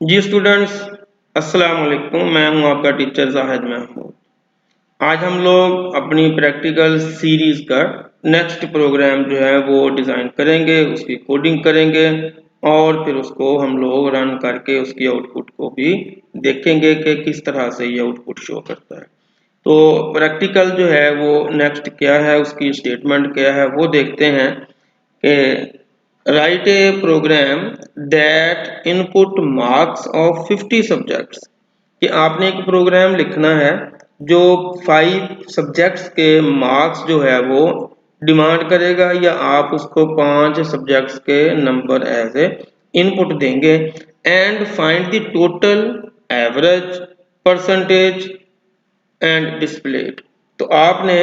जी students, अस्सलाम वालेकुम। मैं हूं आपका टीचर जाहिद महमूद। आज हम लोग अपनी प्रैक्टिकल सीरीज का नेक्स्ट प्रोग्राम जो है वो डिज़ाइन करेंगे, उसकी कोडिंग करेंगे और फिर उसको हम लोग रन करके उसकी आउटपुट को भी देखेंगे कि किस तरह से ये आउटपुट शो करता है। तो प्रैक्टिकल जो है वो नेक्स्ट क्या है, उसकी स्टेटमेंट क्या है वो देखते हैं कि write a program that input marks of 50 subjects। कि आपने एक प्रोग्राम लिखना है जो 5 सब्जेक्ट्स के मार्क्स जो है वो डिमांड करेगा, या आप उसको 5 सब्जेक्ट्स के नंबर एज ए इनपुट देंगे। And find the total average percentage and displayed. तो आपने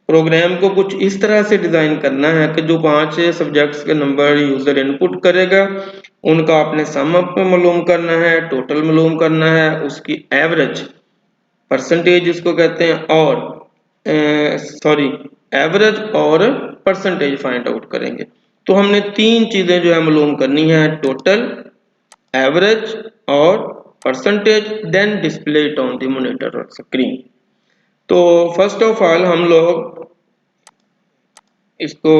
प्रोग्राम को कुछ इस तरह से डिजाइन करना है कि जो 5 सब्जेक्ट्स के नंबर यूजर इनपुट करेगा उनका आपने सम अप मालूम करना है, टोटल मालूम करना है, उसकी एवरेज परसेंटेज इसको कहते हैं, और एवरेज और परसेंटेज फाइंड आउट करेंगे। तो हमने 3 चीजें जो है मालूम करनी है, टोटल, एवरेज और percentage, then display it on the monitor और स्क्रीन। तो फर्स्ट ऑफ ऑल हम लोग इसको,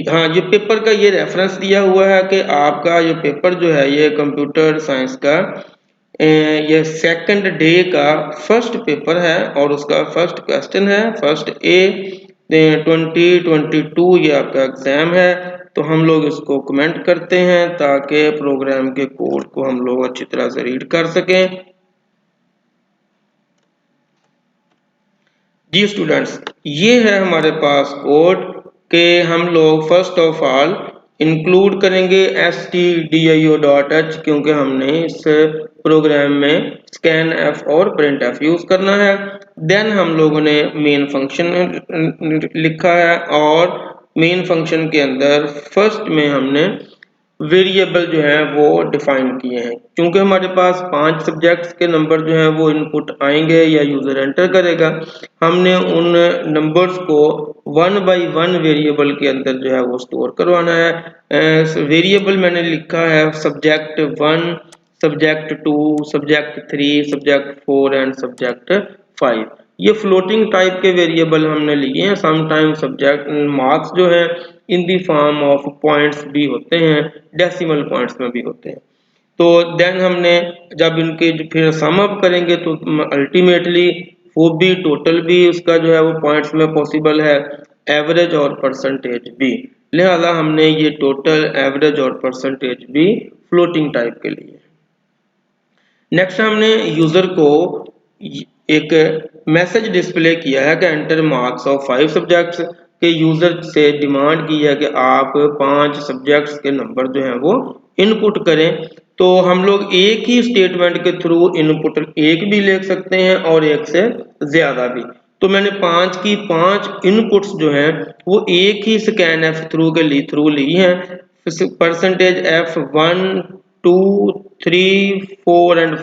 हाँ, ये पेपर का ये रेफरेंस दिया हुआ है कि आपका ये पेपर जो है ये कंप्यूटर साइंस का ये सेकंड डे का फर्स्ट पेपर है और उसका फर्स्ट क्वेश्चन है, फर्स्ट ए 2022 ये आपका एग्जाम है। तो हम लोग इसको कमेंट करते हैं ताकि प्रोग्राम के कोड को हम लोग अच्छी तरह से रीड कर सकें। जी स्टूडेंट्स, ये है हमारे पास कोड के हम लोग फर्स्ट ऑफ ऑल इंक्लूड करेंगे stdio.h, क्योंकि हमने इस प्रोग्राम में स्कैन एफ और प्रिंट एफ यूज करना है। देन हम लोगों ने मेन फंक्शन लिखा है और मेन फंक्शन के अंदर फर्स्ट में हमने वेरिएबल जो है वो डिफाइन किए हैं। क्योंकि हमारे पास 5 सब्जेक्ट्स के नंबर जो है वो इनपुट आएंगे या यूजर एंटर करेगा, हमने उन नंबर्स को 1 बाई 1 वेरिएबल के अंदर जो है वो स्टोर करवाना है। वेरिएबल मैंने लिखा है subject 1, subject 2, subject 3, subject 4 and subject 5। ये फ्लोटिंग टाइप के वेरिएबल हमने लिए हैं। समटाइम सब्जेक्ट मार्क्स जो है इन दी फॉर्म ऑफ पॉइंट्स भी होते हैं, डेसिमल पॉइंट्स में भी होते हैं। तो देन हमने जब इनके फिर सम अप करेंगे तो अल्टीमेटली वो भी टोटल भी उसका जो है वो पॉइंट्स में पॉसिबल है, एवरेज और परसेंटेज भी। लिहाजा हमने ये टोटल, एवरेज और परसेंटेज भी फ्लोटिंग टाइप के लिए। नेक्स्ट हमने यूजर को एक मैसेज डिस्प्ले किया है कि एंटर मार्क्स ऑफ 5 सब्जेक्ट्स, के यूजर से डिमांड की है कि आप 5 सब्जेक्ट्स के नंबर जो है वो इनपुट करें। तो हम लोग एक ही स्टेटमेंट के थ्रू इनपुट एक भी ले सकते हैं और एक से ज्यादा भी। तो मैंने 5 की 5 इनपुट्स जो हैं वो एक ही स्कैन एफ थ्रू के थ्रू ली हैं। परसेंटेज एफ 1, 2, 3, 4 एंड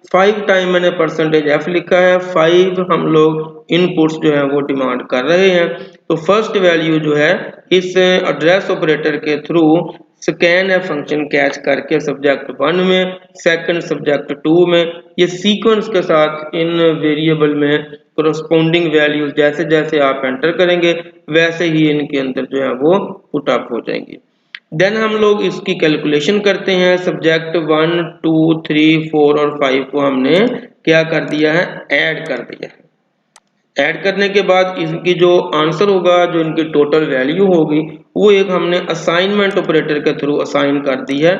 5 टाइम मैंने परसेंटेज एफ लिखा है। 5 हम लोग इनपुट्स जो है वो डिमांड कर रहे हैं। तो फर्स्ट वैल्यू जो है इस एड्रेस ऑपरेटर के through scan F function catch करके सब्जेक्ट 1 में, सेकंड सब्जेक्ट 2 में, ये सीक्वेंस के साथ इन वेरिएबल में कोरस्पोंडिंग वैल्यूज जैसे जैसे आप एंटर करेंगे वैसे ही इनके अंदर जो है वो पुट अप हो जाएंगी। देन हम लोग इसकी कैलकुलेशन करते हैं। सब्जेक्ट 1, 2, 3, 4 और 5 को हमने क्या कर दिया है, ऐड कर दिया है। ऐड करने के बाद इनकी जो आंसर होगा, जो इनकी टोटल वैल्यू होगी, वो एक हमने असाइनमेंट ऑपरेटर के थ्रू असाइन कर दी है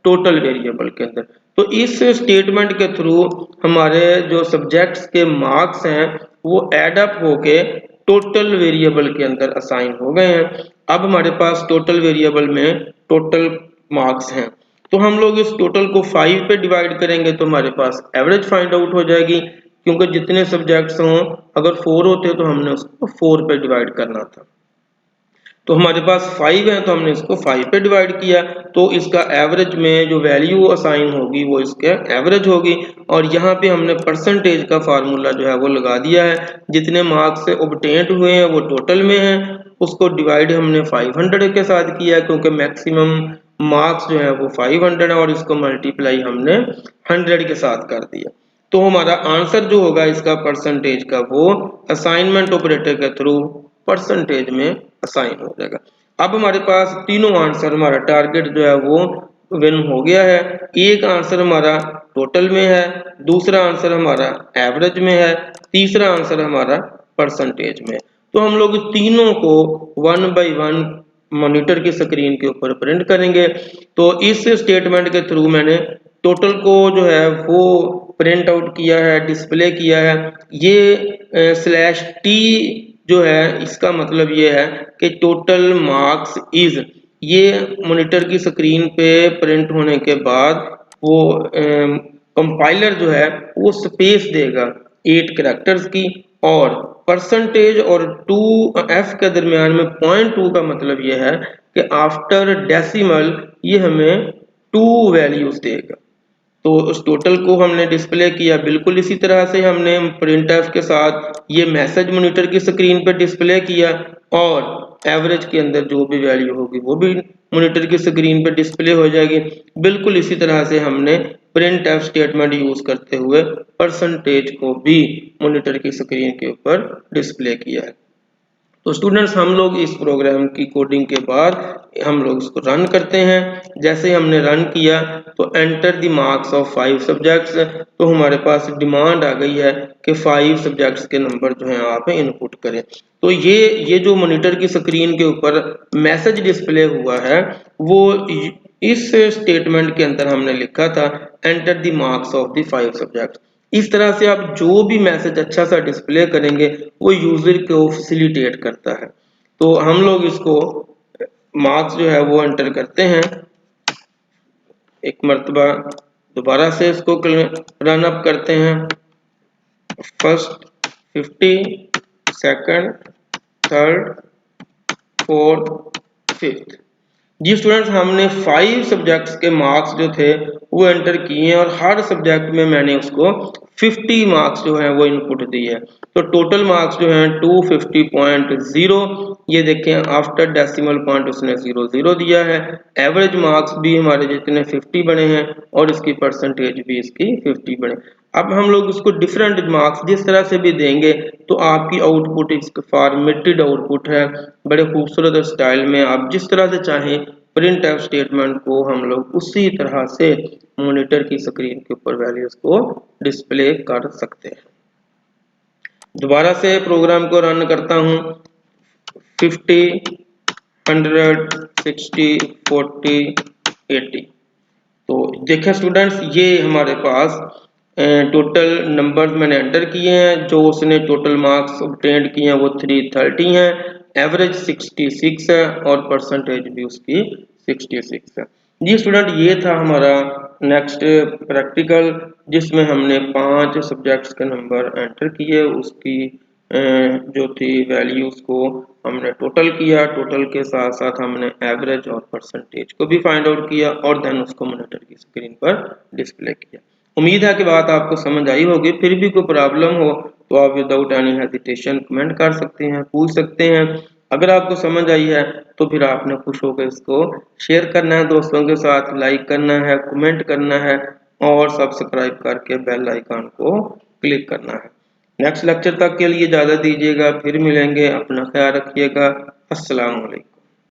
टोटल वेरिएबल के अंदर। तो इस स्टेटमेंट के थ्रू हमारे जो सब्जेक्ट्स के मार्क्स हैं वो एड अप होके टोटल वेरिएबल के अंदर असाइन हो गए हैं। अब हमारे पास टोटल वेरिएबल में टोटल मार्क्स हैं। तो हम लोग इस टोटल को 5 पे डिवाइड करेंगे तो हमारे पास एवरेज फाइंड आउट हो जाएगी, क्योंकि जितने सब्जेक्ट्स हों अगर 4 होते तो हमने उसको 4 पे डिवाइड करना था। तो हमारे पास 5 है तो हमने इसको 5 पे डिवाइड किया, तो इसका एवरेज में जो वैल्यू असाइन होगी वो इसके एवरेज होगी। और यहाँ पे हमने परसेंटेज का फार्मूला जो है वो लगा दिया है। जितने मार्क्स से ऑब्टेन्ड हुए हैं वो टोटल में है, उसको डिवाइड हमने 500 के साथ किया क्योंकि मैक्सिमम मार्क्स जो है वो 500 है और इसको मल्टीप्लाई हमने 100 के साथ कर दिया। तो हमारा आंसर जो होगा इसका परसेंटेज का वो असाइनमेंट ऑपरेटर के थ्रू परसेंटेज में असाइन हो जाएगा। अब हमारे पास तीनों आंसर, हमारा टारगेट जो है वो विन हो गया है। एक आंसर हमारा टोटल में है, दूसरा आंसर हमारा एवरेज में है, तीसरा आंसर हमारा परसेंटेज में। तो हम लोग तीनों को 1 बाय 1 मॉनिटर की स्क्रीन के ऊपर प्रिंट करेंगे। तो इस स्टेटमेंट के थ्रू मैंने टोटल को जो है वो प्रिंट आउट किया है, डिस्प्ले किया है। ये स्लैश टी जो है इसका मतलब ये है कि टोटल मार्क्स इज, ये मॉनिटर की स्क्रीन पे प्रिंट होने के बाद वो कंपाइलर जो है वो स्पेस देगा 8 कैरेक्टर्स की, और परसेंटेज और 2f के दरमियान में 0.2 का मतलब ये है कि आफ्टर डेसिमल ये हमें 2 वैल्यूज देगा। तो उस टोटल को हमने डिस्प्ले किया, बिल्कुल इसी तरह से हमने प्रिंटफ के साथ ये मैसेज मॉनिटर की स्क्रीन पर डिस्प्ले किया, और एवरेज के अंदर जो भी वैल्यू होगी वो भी मॉनिटर की स्क्रीन पर डिस्प्ले हो जाएगी। बिल्कुल इसी तरह से हमने प्रिंटफ स्टेटमेंट यूज करते हुए परसेंटेज को भी मॉनिटर की स्क्रीन के ऊपर डिस्प्ले किया है। तो स्टूडेंट्स हम लोग इस प्रोग्राम की कोडिंग के बाद हम लोग इसको रन करते हैं। जैसे हमने रन किया तो enter the marks of 5 subjects, तो हमारे पास डिमांड आ गई है कि 5 सब्जेक्ट्स के नंबर जो हैं आप इनपुट करें। तो ये जो मॉनिटर की स्क्रीन के ऊपर मैसेज डिस्प्ले हुआ है वो इस स्टेटमेंट के अंदर हमने लिखा था enter the marks of the 5 subjects. इस तरह से आप जो भी मैसेज अच्छा सा डिस्प्ले करेंगे वो यूजर को फैसिलिटेट करता है। तो हम लोग इसको मार्क्स जो है वो एंटर करते हैं, एक मर्तबा दोबारा से इसको रन अप करते हैं। First 50, second, third, fourth, fifth. जी स्टूडेंट्स हमने 5 सब्जेक्ट्स के मार्क्स जो थे वो एंटर किए हैं और हर सब्जेक्ट में मैंने उसको 50 मार्क्स जो है वो इनपुट दिए है। तो टोटल मार्क्स जो हैं 250.0, ये देखें आफ्टर डेसिमल पॉइंट उसने 00 दिया है। एवरेज मार्क्स भी हमारे जितने 50 बने हैं और इसकी परसेंटेज भी इसकी 50 बने। अब हम लोग इसको डिफरेंट मार्क्स जिस तरह से भी देंगे तो आपकी आउटपुट इसका फॉर्मेटेड आउटपुट है, बड़े खूबसूरत स्टाइल में आप जिस तरह से चाहें प्रिंट एफ स्टेटमेंट को हम लोग उसी तरह से मॉनिटर की स्क्रीन के ऊपर वैल्यूज को डिस्प्ले कर सकते हैं। दोबारा से प्रोग्राम को रन करता हूं। 50, 100, 60, 40, 80। तो देखें स्टूडेंट्स ये हमारे पास टोटल नंबर्स मैंने एंटर किए हैं। जो उसने टोटल मार्क्स ऑब्टेन्ड किए हैं वो 330 हैं, एवरेज 66 है और परसेंटेज भी उसकी 66 है। जी स्टूडेंट ये था हमारा नेक्स्ट प्रैक्टिकल जिसमें हमने 5 सब्जेक्ट्स के नंबर एंटर किए, उसकी जो थी वैल्यूज को हमने टोटल किया, टोटल के साथ साथ हमने एवरेज और परसेंटेज को भी फाइंड आउट किया और देन उसको मॉनिटर की स्क्रीन पर डिस्प्ले किया। उम्मीद है कि बात आपको समझ आई होगी। फिर भी कोई प्रॉब्लम हो तो आप विदाउट एनी हेजिटेशन कमेंट कर सकते हैं, पूछ सकते हैं। अगर आपको समझ आई है तो फिर आपने खुश होकर इसको शेयर करना है दोस्तों के साथ, लाइक करना है, कमेंट करना है और सब्सक्राइब करके बेल आइकन को क्लिक करना है। नेक्स्ट लेक्चर तक के लिए इजाज़त दीजिएगा, फिर मिलेंगे, अपना ख्याल रखिएगा। अस्सलाम वालेकुम।